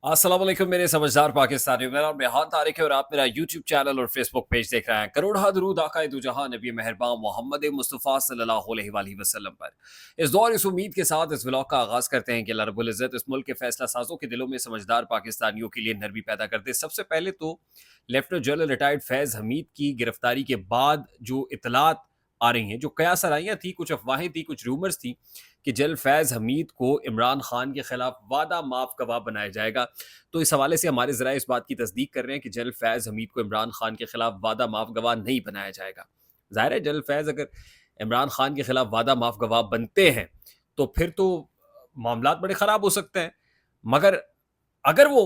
अस्सलाम वालेकुम मेरे समझदार पाकिस्तानियों। मेरा नाम रेहान तारिक है और आप मेरा यूट्यूब चैनल और फेसबुक पेज देख रहे हैं। करोड़ों दरूद आकाए दो जहां नबी मेहरबान मोहम्मद मुस्तफ़ा सल्लल्लाहु अलैहि वसल्लम पर। इस दौर इस उम्मीद के साथ इस व्लॉग का आगाज़ करते हैं कि अल्लाह रब्बुल इज़्ज़त इस मुल्क के फैसला साजों के दिलों में समझदार पाकिस्तानियों के लिए नरमी पैदा कर दे। सबसे पहले तो लेफ्टिनेंट जनरल रिटायर्ड फैज़ हमीद की गिरफ्तारी के बाद जो इतलात आ रही हैं, जो कयास आराइयाँ थी, कुछ अफवाहें थी, कुछ रूमर्स थी कि जनरल फैज़ हमीद को इमरान खान के खिलाफ वादा माफ गवाह बनाया जाएगा। तो इस हवाले से हमारे ज़राए इस बात की तस्दीक कर रहे हैं कि जनरल फैज़ हमीद को इमरान खान के खिलाफ वादा माफ गवाह नहीं बनाया जाएगा। ज़ाहिर है जनरल फैज़ अगर इमरान खान के खिलाफ वादा माफ गवाह बनते हैं, तो फिर तो मामलात बड़े ख़राब हो सकते हैं। मगर अगर वो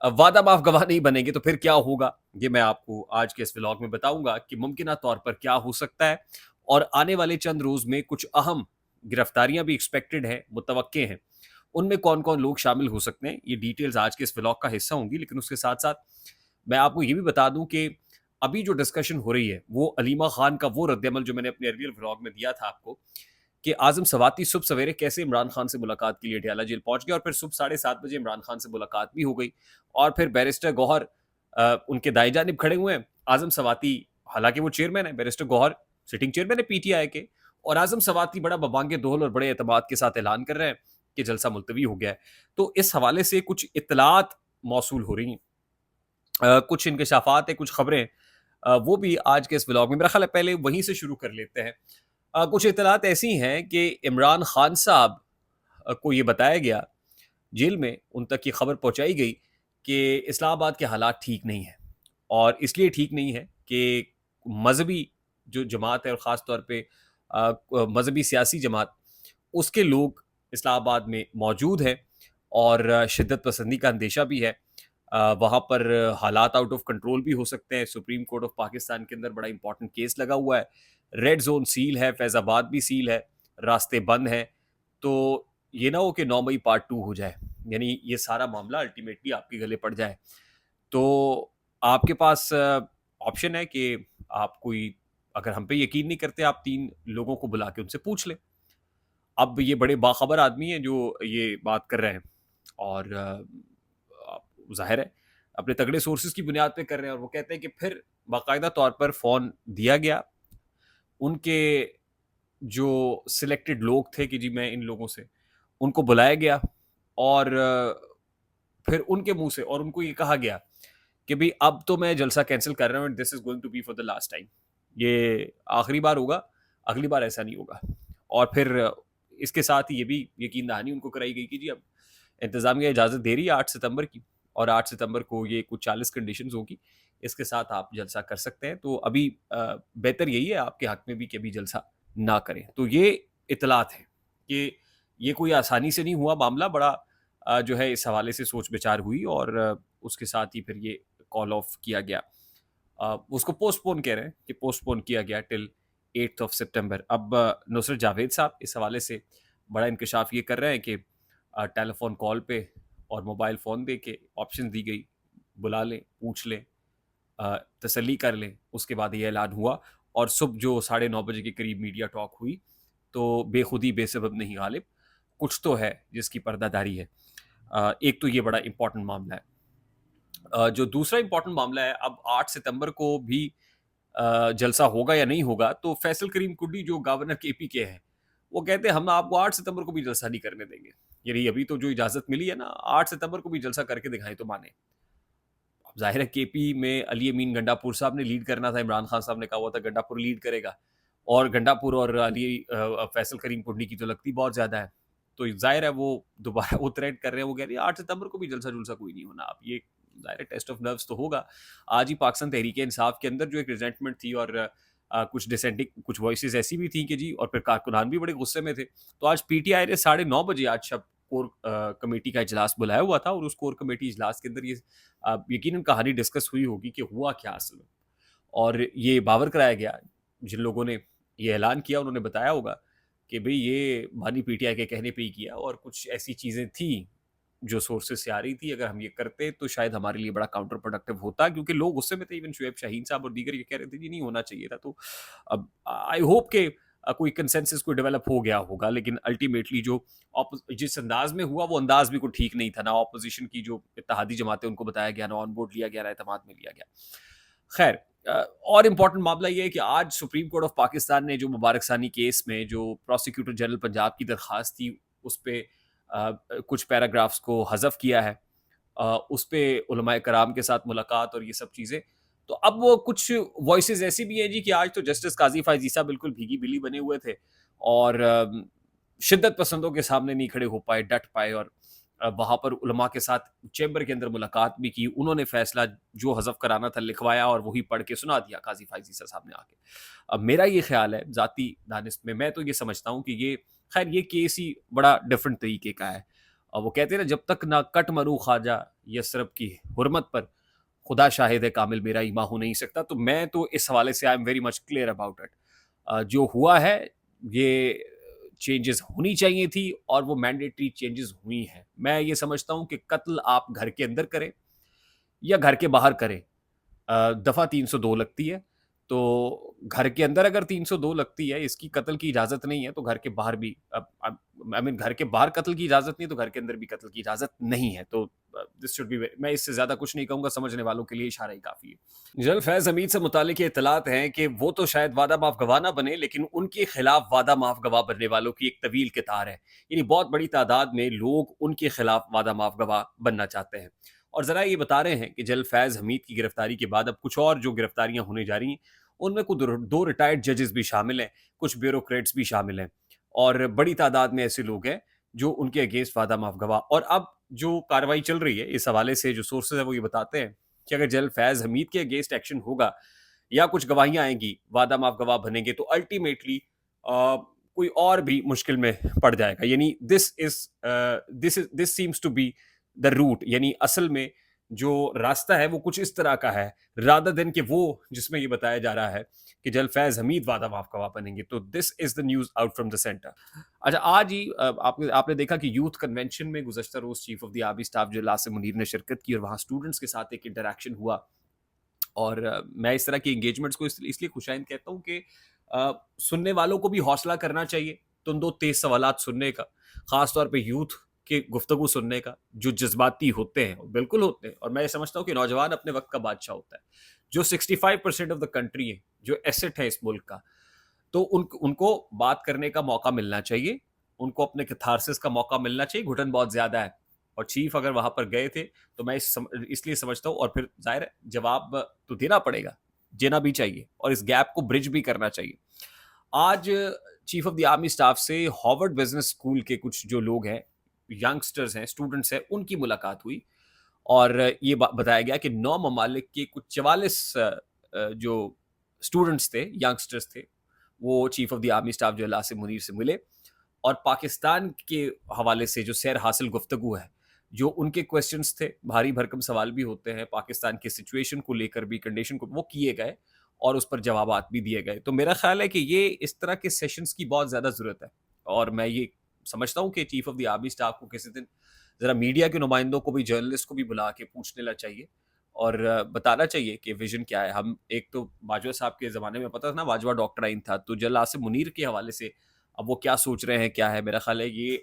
वादा माफ गवाह नहीं बनेंगे तो फिर क्या होगा? ये मैं आपको आज के इस व्लॉग में बताऊँगा कि मुमकिना तौर पर क्या हो सकता है और आने वाले चंद रोज़ में कुछ अहम गिरफ्तारियाँ भी एक्सपेक्टेड हैं, मुतवक्के हैं। उनमें कौन-कौन लोग शामिल हो सकते हैं, ये डिटेल्स आज के इस व्लॉग का हिस्सा होंगी। लेकिन उसके साथ-साथ मैं आपको ये भी बता दूँ कि अभी जो डिस्कशन हो रही है, वो अलीमा खान का वो रद्द-ए-अमल जो मैंने अपने अर्लियर व्लॉग में दिया था आपको कि आज़म सवाती सुबह सवेरे कैसे इमरान खान से मुलाकात के लिए डयाला जेल पहुँच गए और फिर सुबह 7:30 बजे इमरान खान से मुलाकात भी हो गई और फिर बैरिस्टर गौहर उनके दाएँ जानिब खड़े हुए हैं। आज़म सवाती हालाँकि वो चेयरमैन है, बैरिस्टर गौहर सिटिंग चेयरमैन है पीटीआई के और आज़म सवाती बड़ा बबांग-ए-दोहल और बड़े एतमाद के साथ ऐलान कर रहे हैं कि जलसा मुलतवी हो गया है। तो इस हवाले से कुछ इत्तलात मौसूल हो रही हैं। कुछ इंकशाफात हैं, कुछ खबरें वो भी आज के इस व्लॉग में मेरा ख़्याल है पहले वहीं से शुरू कर लेते हैं। कुछ इत्तलात ऐसी हैं कि इमरान खान साहब को ये बताया गया जेल में उन तक ये खबर पहुँचाई गई कि इस्लामाबाद के हालात ठीक नहीं हैं और इसलिए ठीक नहीं है कि मज़हबी जो जमात है और ख़ास तौर पे मज़हबी सियासी जमात उसके लोग इस्लामाबाद में मौजूद हैं और शिद्दत पसंदी का अंदेशा भी है। वहाँ पर हालात आउट ऑफ कंट्रोल भी हो सकते हैं। सुप्रीम कोर्ट ऑफ पाकिस्तान के अंदर बड़ा इंपॉर्टेंट केस लगा हुआ है। रेड ज़ोन सील है, फैज़ाबाद भी सील है, रास्ते बंद हैं। तो ये ना हो कि 9 मई पार्ट 2 हो जाए, यानी ये सारा मामला अल्टीमेटली आपके गले पड़ जाए। तो आपके पास ऑप्शन है कि आप कोई अगर हम पे यकीन नहीं करते, आप 3 लोगों को बुला के उनसे पूछ लें। अब ये बड़े बाखबर आदमी हैं जो ये बात कर रहे हैं और ज़ाहिर है अपने तगड़े सोर्सेज़ की बुनियाद पे कर रहे हैं और वो कहते हैं कि फिर बाकायदा तौर पर फ़ोन दिया गया। उनके जो सिलेक्टेड लोग थे कि जी मैं इन लोगों से उनको बुलाया गया और फिर उनके मुँह से और उनको ये कहा गया कि भई अब तो मैं जलसा कैंसल कर रहा हूँ and this is going to be for the last time. ये आखिरी बार होगा, अगली बार ऐसा नहीं होगा। और फिर इसके साथ ही ये भी यकीन दहानी उनको कराई गई कि जी अब इंतज़ामिया इजाज़त दे रही है 8 सितंबर की और 8 सितंबर को ये कुछ 40 कंडीशंस होगी। इसके साथ आप जलसा कर सकते हैं। तो अभी बेहतर यही है आपके हक में भी कि अभी जलसा ना करें। तो ये इत्तलात हैं कि ये कोई आसानी से नहीं हुआ मामला, बड़ा जो है इस हवाले से सोच-विचार हुई और उसके साथ ही फिर ये कॉल ऑफ किया गया। उसको पोस्टपोन कह रहे हैं कि पोस्टपोन किया गया टिल 8th ऑफ सितंबर। अब नुसरत जावेद साहब इस हवाले से बड़ा इंकशाफ ये कर रहे हैं कि टेलीफ़ोन कॉल पे और मोबाइल फ़ोन दे के ऑप्शन दी गई, बुला लें, पूछ लें, तसल्ली कर लें। उसके बाद ये ऐलान हुआ और सुबह जो साढ़े 9 बजे के करीब मीडिया टॉक हुई, तो बेखुदी बेसबब नहीं गालिब, कुछ तो है जिसकी पर्दादारी है। एक तो ये बड़ा इम्पोर्टेंट मामला है। जो दूसरा इम्पोर्टेंट मामला है, अब 8 सितंबर को भी जलसा होगा या नहीं होगा, तो फैसल करीम कुड्डी जो गवर्नर केपी के हैं, वो कहते हैं हम आपको 8 सितंबर को भी जलसा नहीं करने देंगे। यानी अभी तो जो इजाज़त मिली है ना, 8 सितंबर को भी जलसा करके दिखाएँ तो माने। अब ज़ाहिर है केपी में अली अमीन गंडापुर साहब ने लीड करना था, इमरान खान साहब ने कहा हुआ था गंडापुर लीड करेगा और गंडापुर और फैसल करीम कुड्डी की तो लगती बहुत ज़्यादा है। तो ज़ाहिर है वो दोबारा वो थ्रेट कर रहे हैं, वो कह रही है 8 सितंबर को भी जलसा-जुलसा कोई नहीं होना। अब ये ज़ाहिर है टेस्ट ऑफ नर्व्स तो होगा। आज ही पाकिस्तान तहरीक-ए-इंसाफ के अंदर जो एक रिजेंटमेंट थी और कुछ डिसेंटिंग कुछ वॉइसेज़ ऐसी भी थी कि जी और फिर कारकुनान भी बड़े गुस्से में थे। तो आज पीटीआई ने 9:30 बजे आज शब कोर कमेटी का इजलास बुलाया हुआ था और उस कोर कमेटी इजलास के अंदर ये यकीनन कहानी डिस्कस हुई होगी कि हुआ क्या असल में। और ये बावर कराया गया, जिन लोगों ने ये ऐलान किया उन्होंने बताया होगा कि भई ये बानी पीटीआई के कहने पे ही किया और कुछ ऐसी चीज़ें थी जो सोर्सेज़ से आ रही थी, अगर हम ये करते तो शायद हमारे लिए बड़ा काउंटर प्रोडक्टिव होता क्योंकि लोग गुस्से में थे, इवन शुएब शाहीन साहब और दीगर ये कह रहे थे जी नहीं होना चाहिए था। तो अब आई होप कि कोई कंसेंसस कोई डेवलप हो गया होगा, लेकिन अल्टीमेटली जो जिस अंदाज में हुआ वो अंदाज भी कोई ठीक नहीं था। ना ऑपोजिशन की जो इत्तेहादी जमातें उनको बताया गया, ना ऑन बोर्ड लिया गया, ना एतमाद में लिया गया। खैर, और इम्पोर्टेंट मामला ये है कि आज सुप्रीम कोर्ट ऑफ पाकिस्तान ने जो मुबारक सानी केस में जो प्रोसिक्यूटर जनरल पंजाब की दरखास्त थी उस पे कुछ पैराग्राफ्स को हज़फ किया है। उस पे उलमाए कराम के साथ मुलाकात और ये सब चीज़ें। तो अब वो कुछ वॉइसेस ऐसी भी हैं जी कि आज तो जस्टिस काज़ी फ़ायज़ ईसा बिल्कुल भीगी बिल्ली बने हुए थे और शिद्दत पसंदों के सामने नहीं खड़े हो पाए, डट पाए और वहाँ पर उलमा के साथ चैम्बर के अंदर मुलाकात भी की। उन्होंने फ़ैसला जो हज़फ कराना था लिखवाया और वही पढ़ के सुना दिया काज़ी फ़ायज़ ईसा साहब ने आके। अब मेरा ये ख़्याल है ज़ाती दानिश में, मैं तो ये समझता हूँ कि ये ख़ैर ये केस ही बड़ा डिफ़रेंट तरीके का है। वो कहते हैं ना, जब तक ना कट मरू ख्वाजा यसरब की हुर्मत पर खुदा शाहिद है कामिल मेरा ईमा हो नहीं सकता। तो मैं तो इस हवाले से I am very much clear about it. जो हुआ है ये चेंजेस होनी चाहिए थी और वो मैंडेटरी चेंजेस हुई हैं। मैं ये समझता हूँ कि कत्ल आप घर के अंदर करें या घर के बाहर करें, दफ़ा 302 लगती है। तो घर के अंदर अगर 302 लगती है, इसकी कत्ल की इजाज़त नहीं है, तो घर के बाहर भी अब आई मीन घर के बाहर कत्ल की इजाज़त नहीं है, तो घर के अंदर भी कत्ल की इजाज़त नहीं है। तो दिस शुड बी, मैं इससे ज़्यादा कुछ नहीं कहूँगा, समझने वालों के लिए इशारा ही काफ़ी है। जनरल फैज़ हमीद से मुतालिक ये इत्तलात हैं कि वो तो शायद वादा माफ़ गवाह ना बने, लेकिन उनके खिलाफ वादा माफ़ गवाह बनने वालों की एक तवील कतार है। यानी बहुत बड़ी तादाद में लोग उनके खिलाफ वादा माफ़ गवाह बनना चाहते हैं। और ज़रा ये बता रहे हैं कि जनरल फैज़ हमीद की गिरफ्तारी के बाद अब कुछ और जो गिरफ्तारियां होने जा रही हैं, उनमें कुछ दो रिटायर्ड जजेस भी शामिल हैं, कुछ ब्यूरोक्रेट्स भी शामिल हैं और बड़ी तादाद में ऐसे लोग हैं जो उनके अगेंस्ट वादा माफ गवाह। और अब जो कार्रवाई चल रही है इस हवाले से जो सोर्सेज है वो ये बताते हैं कि अगर जनरल फैज़ हमीद के अगेंस्ट एक्शन होगा या कुछ गवाहियां आएंगी, वादा माफ गवाह बनेंगे, तो अल्टीमेटली कोई और भी मुश्किल में पड़ जाएगा। यानी this seems to be the root, यानी असल में जो रास्ता है वो कुछ इस तरह का है, रादर देन कि वो जिसमें ये बताया जा रहा है कि जल फैज हमीद वादा माफ गवाह बनेंगे। तो this is the news out from the centre. अच्छा, आज ही आपने देखा कि यूथ कन्वेंशन में गुज़श्ता रोज chief of the army staff जो लासिम मुनीर ने शिरकत की और वहाँ स्टूडेंट्स के साथ एक इंटरेक्शन हुआ। और मैं इस तरह की एंगेजमेंट्स को इसलिए खुशाइंद कहता हूँ कि सुनने वालों को भी हौसला करना चाहिए तुम दो तेज सवालात सुनने का, खास तौर पे यूथ के गुफ्तगू सुनने का जो जज्बाती होते हैं, और बिल्कुल होते हैं। और मैं ये समझता हूँ कि नौजवान अपने वक्त का बादशाह होता है, जो 65% ऑफ द कंट्री है, जो एसेट है इस मुल्क का। तो उनको बात करने का मौका मिलना चाहिए, उनको अपने कैथारसिस का मौका मिलना चाहिए। घुटन बहुत ज्यादा है और चीफ अगर वहां पर गए थे तो मैं इसलिए समझता हूँ, और फिर जाहिर है जवाब तो देना पड़ेगा, देना भी चाहिए और इस गैप को ब्रिज भी करना चाहिए। आज chief of the army staff से हार्वर्ड बिजनेस स्कूल के कुछ जो लोग हैं, यंगस्टर्स हैं, स्टूडेंट्स हैं, उनकी मुलाकात हुई और ये बताया गया कि 9 ममालिक के कुछ 44 जो स्टूडेंट्स थे, यंगस्टर्स थे, वो chief of the army staff जो लासिम मुनीर से मिले और पाकिस्तान के हवाले से जो सैर हासिल गुफ्तगू है, जो उनके क्वेश्चंस थे, भारी भरकम सवाल भी होते हैं पाकिस्तान की सिचुएशन को लेकर भी, कंडीशन को, वो किए गए और उस पर जवाबात भी दिए गए। तो मेरा ख्याल है कि ये इस तरह के सेशंस की बहुत ज़्यादा ज़रूरत है और मैं ये समझता हूँ कि chief of the army staff को किसी दिन ज़रा मीडिया के नुमाइंदों को भी, जर्नलिस्ट को भी बुला के पूछ लेना चाहिए और बताना चाहिए कि विजन क्या है। हम एक तो बाजवा साहब के ज़माने में पता था ना, बाजवा डॉक्टराइन था, तो जल आसिम मुनीर के हवाले से अब वो क्या सोच रहे हैं, क्या है, मेरा ख्याल है ये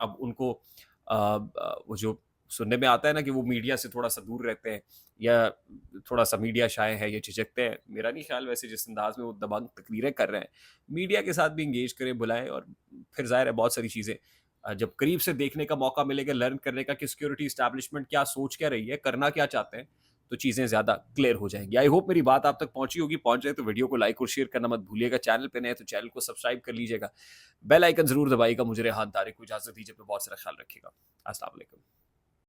अब उनको वो जो सुनने में आता है ना कि वो मीडिया से थोड़ा सा दूर रहते हैं या थोड़ा सा मीडिया शाये है, ये झिझकते हैं। मेरा नहीं ख्याल वैसे जिस अंदाज में वो दबंग तकरीरें कर रहे हैं, मीडिया के साथ भी इंगेज करें, बुलाएं और फिर जाहिर है बहुत सारी चीज़ें जब करीब से देखने का मौका मिलेगा, लर्न करने का कि सिक्योरिटी इस्टेब्लिशमेंट क्या सोच क्या रही है, करना क्या चाहते हैं, तो चीज़ें ज़्यादा क्लियर हो जाएंगी। आई होप मेरी बात आप तक पहुंची होगी। पहुंच जाए तो वीडियो को लाइक और शेयर करना मत भूलिएगा। चैनल पे नए तो चैनल को सब्सक्राइब कर लीजिएगा, बेल आइकन जरूर दबाइएगा। मुझे रेहान तारिक को इजाज़त दीजिए, बहुत सारा ख्याल रखिएगा। अस्सलाम वालेकुम।